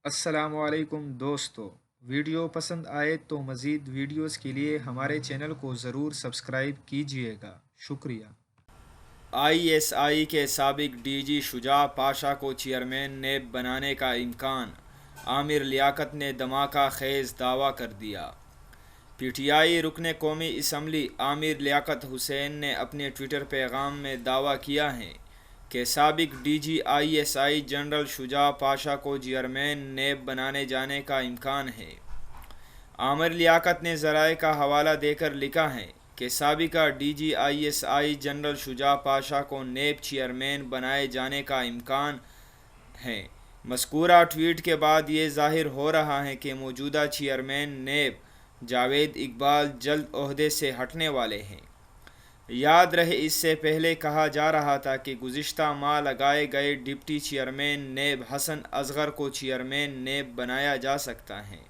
السلام علیکم دوستو، ویڈیو پسند آئے تو مزید ویڈیوز کے لیے ہمارے چینل کو ضرور سبسکرائب کیجیے گا، شکریہ۔ آئی ایس آئی کے سابق ڈی جی شجاع پاشا کو چیئرمین نیب بنانے کا امکان، عامر لیاقت نے دھماکہ خیز دعویٰ کر دیا۔ پی ٹی آئی رکن قومی اسمبلی عامر لیاقت حسین نے اپنے ٹویٹر پیغام میں دعویٰ کیا ہے کہ سابق D G I S I general Shuja Pasha کو چیئرمین نیب بنانے جانے کا امکان ہے۔ عامر لیاقت نے ذرائع کا حوالہ دے کر لکھا ہے کہ سابقہ D G I S I general Shuja Pasha کو نیب چیئرمین بنائے جانے کا امکان ہے۔ مذکورہ ٹویٹ کے بعد یہ ظاہر ہو رہا ہے کہ موجودہ چیئرمین نیب جاوید اقبال جلد عہدے سے ہٹنے والے ہیں۔ یاد رہے اس سے پہلے کہا جا رہا تھا کہ گزشتہ ماہ لگائے گئے ڈپٹی چیئرمین نیب حسن اصغر کو چیئرمین نیب بنایا جا سکتا ہے۔